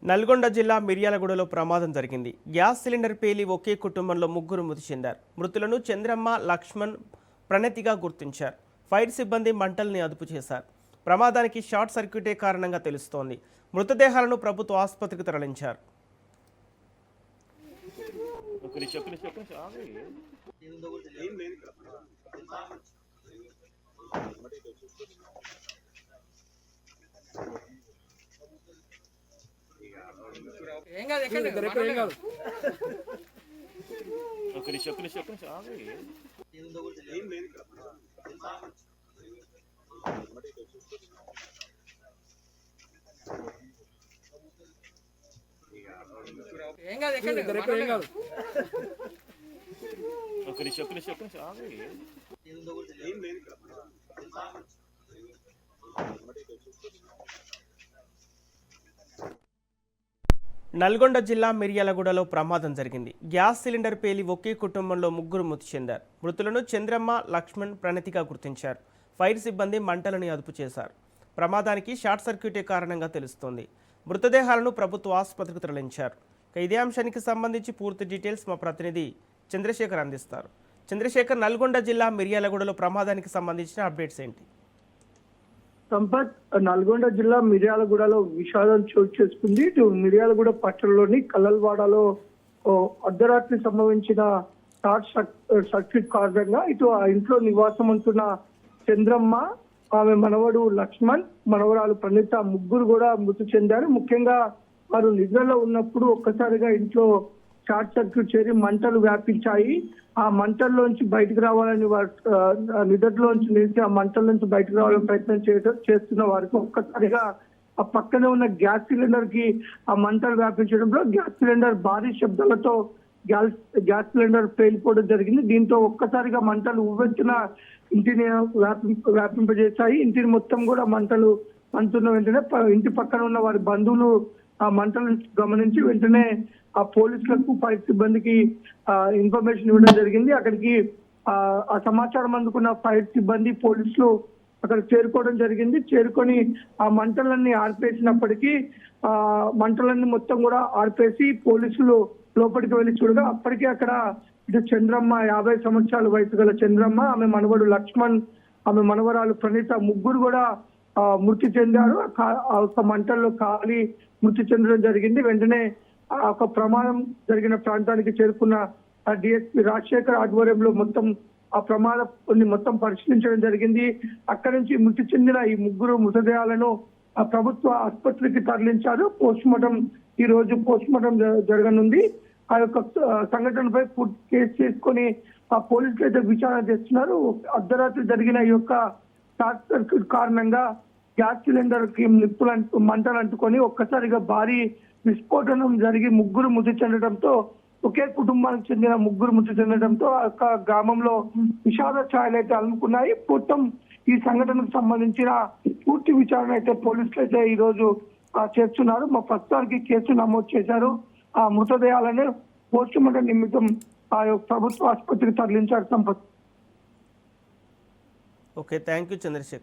నల్గొండ జిల్లా మిర్యాలగూడలో ప్రమాదం జరిగింది. గ్యాస్ సిలిండర్ పేలి ఒకే కుటుంబంలో ముగ్గురు మృతి చెందారు. మృతులను చంద్రమ్మ, లక్ష్మణ్, ప్రణతిగా గుర్తించారు. ఫైర్ సిబ్బంది మంటల్ని అదుపు చేశారు. ప్రమాదానికి షార్ట్ సర్క్యూటే కారణంగా తెలుస్తోంది. మృతదేహాలను ప్రభుత్వ ఆసుపత్రికి తరలించారు. నల్గొండ జిల్లా మిర్యాలగూడలో ప్రమాదం జరిగింది. గ్యాస్ సిలిండర్ పేలి ఒకే కుటుంబంలో ముగ్గురు మృతి చెందారు. మృతులను చంద్రమ్మ, లక్ష్మణ్, ప్రణతిగా గుర్తించారు. ఫైర్ సిబ్బంది మంటలను అదుపు చేశారు. ప్రమాదానికి షార్ట్ సర్క్యూటే కారణంగా తెలుస్తోంది. మృతదేహాలను ప్రభుత్వ ఆసుపత్రికి తరలించారు. ఇదే అంశానికి సంబంధించి పూర్తి డీటెయిల్స్ మా ప్రతినిధి చంద్రశేఖర్ అందిస్తారు. చంద్రశేఖర్, నల్గొండ జిల్లా మిర్యాలగూడలో ప్రమాదానికి సంబంధించిన అప్డేట్స్ ఏంటి? సంపత్, నల్గొండ జిల్లా మిర్యాలగూడలో విషాదం చోటు చేసుకుంది. ఇటు మిర్యాలగూడ పట్టణంలోని కల్లల్వాడలో అర్ధరాత్రి సంభవించిన షార్ట్ సర్క్యూట్ కారణంగా ఇటు ఆ ఇంట్లో నివాసం ఉంటున్న చంద్రమ్మ, ఆమె మనవడు లక్ష్మణ్, మనవరాలు ప్రణీత ముగ్గురు కూడా మృతి చెందారు. ముఖ్యంగా వారు నిద్రలో ఉన్నప్పుడు ఒక్కసారిగా ఇంట్లో షార్ట్ సర్క్యూట్ చేరి మంటలు వ్యాపించాయి. ఆ మంటల్లోంచి బయటకు రావాలని వారు నిద్రలోంచి లేచి ఆ మంటల నుంచి బయటకు రావాలని ప్రయత్నం చేస్తున్న వారికి ఒక్కసారిగా ఆ పక్కనే ఉన్న గ్యాస్ సిలిండర్ కి ఆ మంటలు వ్యాపించడంలో గ్యాస్ సిలిండర్ భారీ శబ్దాలతో గ్యాస్ సిలిండర్ పేలిపోవడం జరిగింది. దీంతో ఒక్కసారిగా మంటలు ఉవ్వెత్తున ఇంటిని వ్యాపింపజేశాయి. ఇంటిని మొత్తం కూడా మంటలు అంటున్న వెంటనే ఇంటి పక్కన ఉన్న వారి బంధువులు ఆ మంటలను గమనించి వెంటనే ఆ పోలీసులకు, ఫైర్ సిబ్బందికి ఇన్ఫర్మేషన్ ఇవ్వడం జరిగింది. అక్కడికి ఆ సమాచారం అందుకున్న ఫైర్ సిబ్బంది, పోలీసులు అక్కడ చేరుకోవడం జరిగింది. చేరుకొని ఆ మంటలన్నీ ఆర్పేసినప్పటికీ మంటలన్నీ మొత్తం కూడా ఆర్పేసి పోలీసులు లోపలికి వెళ్ళి చూడగా అప్పటికే అక్కడ ఇటు చంద్రమ్మ, 50 సంవత్సరాల వయసు గల చంద్రమ్మ, ఆమె మనవడు లక్ష్మణ్, ఆమె మనవరాలు ప్రణీత ముగ్గురు కూడా మృతి చెందారు. ఒక మంటల్లో కాలి మృతి చెందడం జరిగింది. వెంటనే ఒక ప్రమాదం జరిగిన ప్రాంతానికి చేరుకున్న డిఎస్పీ రాజశేఖర్ ఆధ్వర్యంలో మొత్తం ఆ ప్రమాదాన్ని మొత్తం పరిశీలించడం జరిగింది. అక్కడి నుంచి మృతి చెందిన ఈ ముగ్గురు మృతదేహాలను ఆ ప్రభుత్వ ఆసుపత్రికి తరలించారు. ఈ రోజు పోస్ట్ మార్టం జరగనుంది. ఆ యొక్క సంఘటనపై కేసు చేసుకొని ఆ పోలీసులు అయితే విచారణ చేస్తున్నారు. అర్ధరాత్రి జరిగిన ఈ యొక్క షార్ట్ సర్క్యూట్ కారణంగా గ్యాస్ సిలిండర్ కి మంటలు అంటుకొని ఒక్కసారిగా భారీ విస్ఫోటనం జరిగి ముగ్గురు మృతి చెందడంతో, ఒకే కుటుంబానికి చెందిన ముగ్గురు మృతి చెందడంతో ఆ యొక్క గ్రామంలో విషాద ఛాయలు అయితే అలుముకున్నాయి. మొత్తం ఈ సంఘటనకు సంబంధించిన పూర్తి విచారణ అయితే పోలీసులు అయితే ఈ రోజు చేస్తున్నారు. మా ప్రస్తుతానికి కేసు నమోదు చేశారు. ఆ మృతదేహాలను పోస్ట్ మార్టం నిమిత్తం ఆ ప్రభుత్వ ఆసుపత్రికి తరలించారు. Sampath. Okay, thank you Chandrasekhar.